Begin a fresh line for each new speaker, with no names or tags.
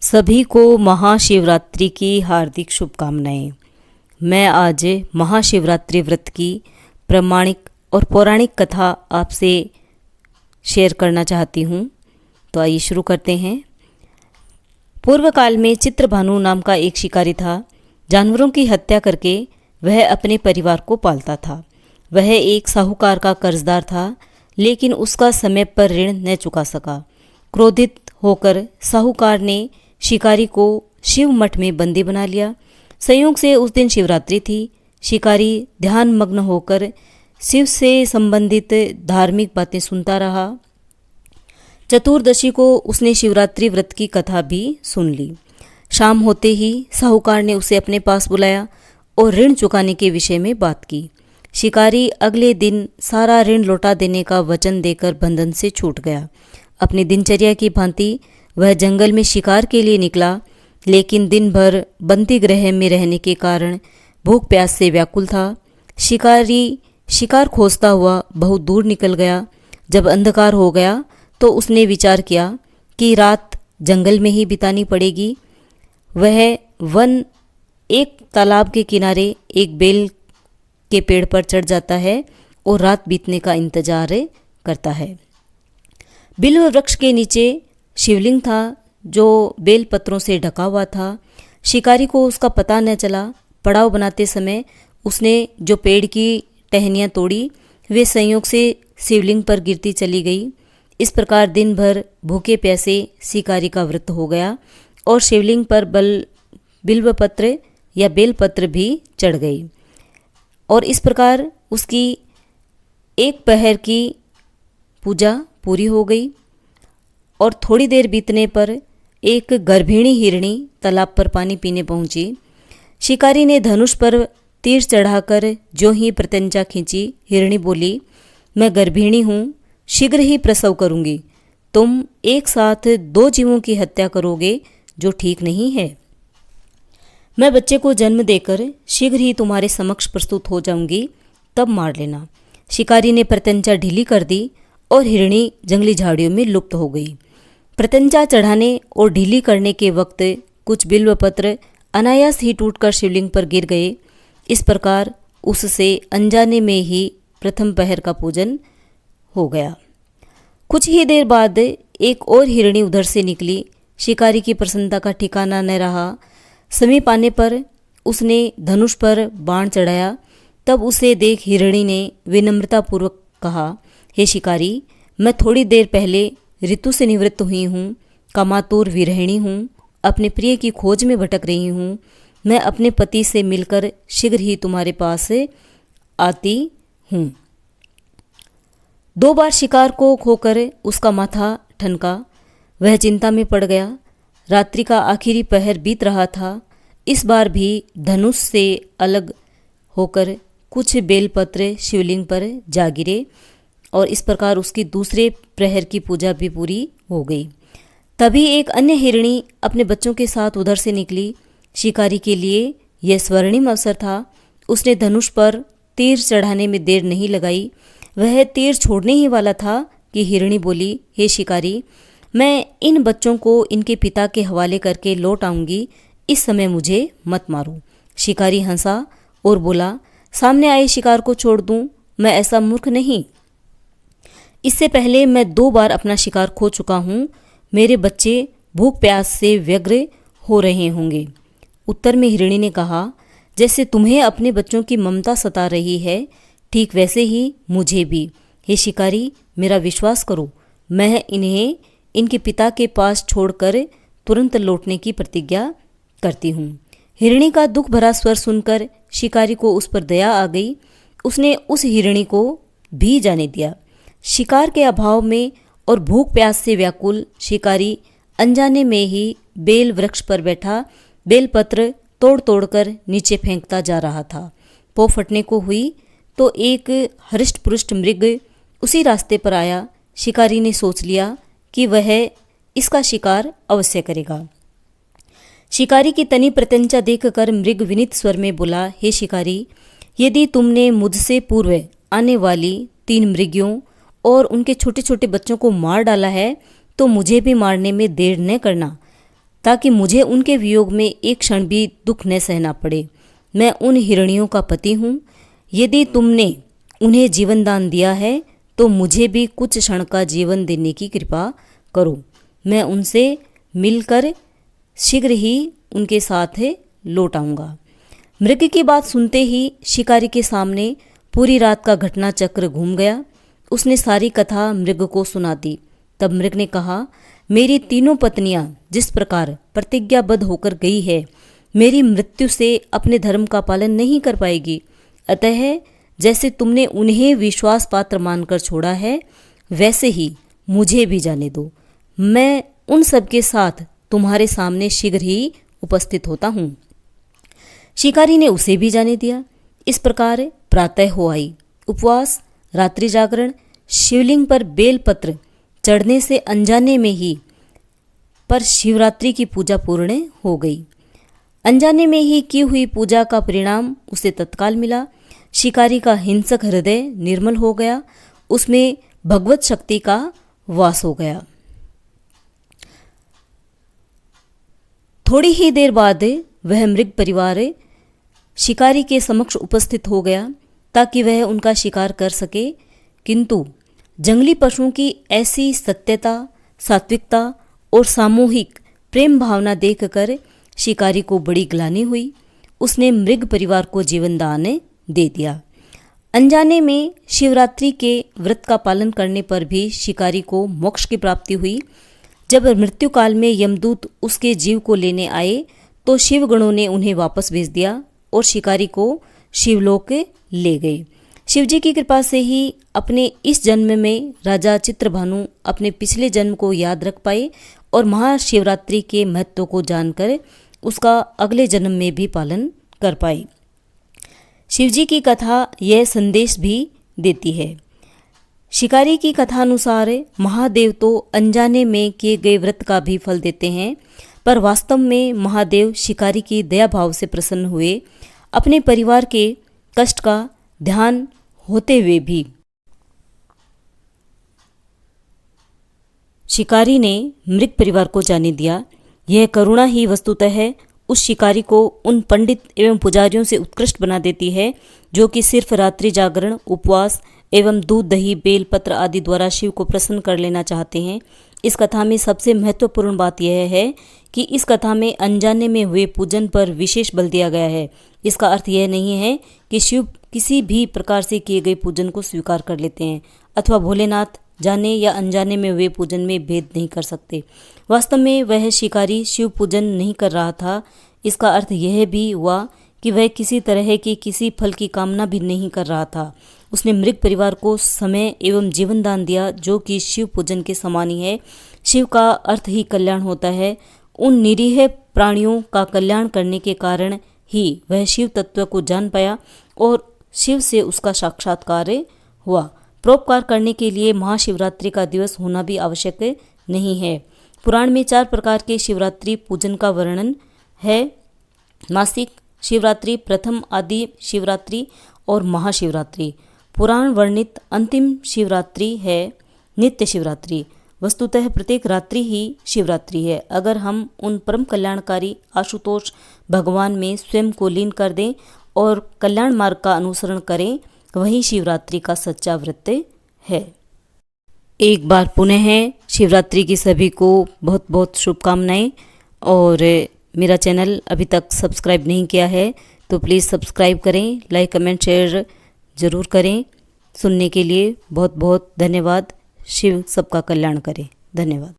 सभी को महाशिवरात्रि की हार्दिक शुभकामनाएं। मैं आज महाशिवरात्रि व्रत की प्रामाणिक और पौराणिक कथा आपसे शेयर करना चाहती हूँ। तो आइए शुरू करते हैं। पूर्व काल में चित्रभानु नाम का एक शिकारी था। जानवरों की हत्या करके वह अपने परिवार को पालता था। वह एक साहूकार का कर्जदार था, लेकिन उसका समय पर ऋण न चुका सका। क्रोधित होकर साहूकार ने शिकारी को शिव मठ में बंदी बना लिया। संयोग से उस दिन शिवरात्रि थी। शिकारी ध्यान मग्न होकर शिव से संबंधित धार्मिक बातें सुनता रहा। चतुर्दशी को उसने शिवरात्रि व्रत की कथा भी सुन ली। शाम होते ही साहूकार ने उसे अपने पास बुलाया और ऋण चुकाने के विषय में बात की। शिकारी अगले दिन सारा ऋण लौटा देने का वचन देकर बंधन से छूट गया। अपनी दिनचर्या की भांति वह जंगल में शिकार के लिए निकला, लेकिन दिन भर बंदी गृह में रहने के कारण भूख प्यास से व्याकुल था। शिकारी शिकार खोजता हुआ बहुत दूर निकल गया। जब अंधकार हो गया तो उसने विचार किया कि रात जंगल में ही बितानी पड़ेगी। वह वन एक तालाब के किनारे एक बेल के पेड़ पर चढ़ जाता है और रात बीतने का इंतजार करता है। बिल्व वृक्ष के नीचे शिवलिंग था, जो बेल पत्रों से ढका हुआ था। शिकारी को उसका पता न चला। पड़ाव बनाते समय उसने जो पेड़ की टहनियाँ तोड़ी, वे संयोग से शिवलिंग पर गिरती चली गई। इस प्रकार दिन भर भूखे प्यासे शिकारी का व्रत हो गया और शिवलिंग पर बिल्व पत्र या बेलपत्र भी चढ़ गई। और इस प्रकार उसकी एक पहर की पूजा पूरी हो गई। और थोड़ी देर बीतने पर एक गर्भिणी हिरणी तालाब पर पानी पीने पहुंची। शिकारी ने धनुष पर तीर चढ़ाकर जो ही प्रत्यंचा खींची, हिरणी बोली, मैं गर्भिणी हूँ, शीघ्र ही प्रसव करूँगी। तुम एक साथ 2 जीवों की हत्या करोगे, जो ठीक नहीं है। मैं बच्चे को जन्म देकर शीघ्र ही तुम्हारे समक्ष प्रस्तुत हो जाऊंगी, तब मार लेना। शिकारी ने प्रत्यंचा ढीली कर दी और हिरणी जंगली झाड़ियों में लुप्त हो गई। प्रत्यंचा चढ़ाने और ढीली करने के वक्त कुछ बिल्व पत्र अनायास ही टूटकर शिवलिंग पर गिर गए। इस प्रकार उससे अनजाने में ही प्रथम पहर का पूजन हो गया। कुछ ही देर बाद एक और हिरणी उधर से निकली। शिकारी की प्रसन्नता का ठिकाना न रहा। समीप आने पर उसने धनुष पर बाण चढ़ाया। तब उसे देख हिरणी ने विनम्रतापूर्वक कहा, हे शिकारी, मैं थोड़ी देर पहले ऋतु से निवृत्त हुई हूँ, कामातुर विरहिणी हूँ, अपने प्रिय की खोज में भटक रही हूँ। मैं अपने पति से मिलकर शीघ्र ही तुम्हारे पास आती हूँ। 2 बार शिकार को खोकर उसका माथा ठनका। वह चिंता में पड़ गया। रात्रि का आखिरी पहर बीत रहा था। इस बार भी धनुष से अलग होकर कुछ बेलपत्र शिवलिंग पर जा गिरे और इस प्रकार उसकी दूसरे प्रहर की पूजा भी पूरी हो गई। तभी एक अन्य हिरणी अपने बच्चों के साथ उधर से निकली। शिकारी के लिए यह स्वर्णिम अवसर था। उसने धनुष पर तीर चढ़ाने में देर नहीं लगाई। वह तीर छोड़ने ही वाला था कि हिरणी बोली, हे शिकारी, मैं इन बच्चों को इनके पिता के हवाले करके लौट आऊंगी, इस समय मुझे मत मारो। शिकारी हंसा और बोला, सामने आए शिकार को छोड़ दूं, मैं ऐसा मूर्ख नहीं। इससे पहले मैं 2 बार अपना शिकार खो चुका हूँ। मेरे बच्चे भूख प्यास से व्यग्र हो रहे होंगे। उत्तर में हिरणी ने कहा, जैसे तुम्हें अपने बच्चों की ममता सता रही है, ठीक वैसे ही मुझे भी। हे शिकारी, मेरा विश्वास करो, मैं इन्हें इनके पिता के पास छोड़कर तुरंत लौटने की प्रतिज्ञा करती हूँ। हिरणी का दुख भरा स्वर सुनकर शिकारी को उस पर दया आ गई। उसने उस हिरणी को भी जाने दिया। शिकार के अभाव में और भूख प्यास से व्याकुल शिकारी अनजाने में ही बेल वृक्ष पर बैठा बेलपत्र तोड़ तोड़कर नीचे फेंकता जा रहा था। पौ फटने को हुई तो एक हृष्ट पुष्ट मृग उसी रास्ते पर आया। शिकारी ने सोच लिया कि वह इसका शिकार अवश्य करेगा। शिकारी की तनी प्रत्यंचा देखकर मृग विनीत स्वर में बोला, हे शिकारी, यदि तुमने मुझसे पूर्व आने वाली 3 मृगियों और उनके छोटे छोटे बच्चों को मार डाला है, तो मुझे भी मारने में देर न करना। ताकि मुझे उनके वियोग में एक क्षण भी दुख न सहना पड़े। मैं उन हिरणियों का पति हूँ। यदि तुमने उन्हें जीवन दान दिया है तो मुझे भी कुछ क्षण का जीवन देने की कृपा करो। मैं उनसे मिलकर शीघ्र ही उनके साथ लौट आऊँगा। मृग की बात सुनते ही शिकारी के सामने पूरी रात का घटना चक्र घूम गया। उसने सारी कथा मृग को सुना दी। तब मृग ने कहा, मेरी तीनों पत्नियां जिस प्रकार प्रतिज्ञाबद्ध होकर गई है, मेरी मृत्यु से अपने धर्म का पालन नहीं कर पाएगी। अतः जैसे तुमने उन्हें विश्वास पात्र मानकर छोड़ा है, वैसे ही मुझे भी जाने दो। मैं उन सब के साथ तुम्हारे सामने शीघ्र ही उपस्थित होता हूँ। शिकारी ने उसे भी जाने दिया। इस प्रकार प्रातः हो आई। उपवास, रात्रि जागरण, शिवलिंग पर बेलपत्र चढ़ने से अनजाने में ही पर शिवरात्रि की पूजा पूर्ण हो गई। अनजाने में ही की हुई पूजा का परिणाम उसे तत्काल मिला। शिकारी का हिंसक हृदय निर्मल हो गया। उसमें भगवत शक्ति का वास हो गया। थोड़ी ही देर बाद वह मृग परिवार शिकारी के समक्ष उपस्थित हो गया ताकि वह उनका शिकार कर सके, किंतु जंगली पशुओं की ऐसी सत्यता, सात्विकता और सामूहिक प्रेम भावना देखकर शिकारी को बड़ी ग्लानि हुई। उसने मृग परिवार को जीवन दान दे दिया। अनजाने में शिवरात्रि के व्रत का पालन करने पर भी शिकारी को मोक्ष की प्राप्ति हुई। जब मृत्यु काल में यमदूत उसके जीव को लेने आए तो शिवगणों ने उन्हें वापस भेज दिया और शिकारी को शिवलोक ले गए। शिवजी की कृपा से ही अपने इस जन्म में राजा चित्रभानु अपने पिछले जन्म को याद रख पाए और महाशिवरात्रि के महत्व को जानकर उसका अगले जन्म में भी पालन कर पाए। शिवजी की कथा यह संदेश भी देती है। शिकारी की कथानुसार महादेव तो अनजाने में किए गए व्रत का भी फल देते हैं, पर वास्तव में महादेव शिकारी की दया भाव से प्रसन्न हुए। अपने परिवार के कष्ट का ध्यान होते हुए भी शिकारी ने मृग परिवार को जाने दिया। यह करुणा ही वस्तुतः उस शिकारी को उन पंडित एवं पुजारियों से उत्कृष्ट बना देती है जो कि सिर्फ रात्रि जागरण, उपवास एवं दूध, दही, बेल पत्र आदि द्वारा शिव को प्रसन्न कर लेना चाहते हैं। इस कथा में सबसे महत्वपूर्ण बात यह है कि इस कथा में अनजाने में हुए पूजन पर विशेष बल दिया गया है। इसका अर्थ यह नहीं है कि शिव किसी भी प्रकार से किए गए पूजन को स्वीकार कर लेते हैं अथवा भोलेनाथ जाने या अनजाने में हुए पूजन में भेद नहीं कर सकते। वास्तव में वह शिकारी शिव पूजन नहीं कर रहा था। इसका अर्थ यह भी हुआ कि वह किसी तरह की किसी फल की कामना भी नहीं कर रहा था। उसने मृग परिवार को समय एवं जीवन दान दिया जो कि शिव पूजन के समान ही है। शिव का अर्थ ही कल्याण होता है। उन निरीह प्राणियों का कल्याण करने के कारण ही वह शिव तत्व को जान पाया और शिव से उसका साक्षात्कार हुआ। परोपकार करने के लिए महाशिवरात्रि का दिवस होना भी आवश्यक नहीं है। पुराण में 4 प्रकार के शिवरात्रि पूजन का वर्णन है। मासिक शिवरात्रि, प्रथम आदि शिवरात्रि और महाशिवरात्रि। पुराण वर्णित अंतिम शिवरात्रि है नित्य शिवरात्रि। वस्तुतः प्रत्येक रात्रि ही शिवरात्रि है। अगर हम उन परम कल्याणकारी आशुतोष भगवान में स्वयं को लीन कर दें और कल्याण मार्ग का अनुसरण करें, वही शिवरात्रि का सच्चा व्रत है। एक बार पुनः शिवरात्रि की सभी को बहुत बहुत शुभकामनाएं। और मेरा चैनल अभी तक सब्सक्राइब नहीं किया है तो प्लीज़ सब्सक्राइब करें, लाइक कमेंट शेयर ज़रूर करें। सुनने के लिए बहुत बहुत धन्यवाद। शिव सबका कल्याण करे। धन्यवाद।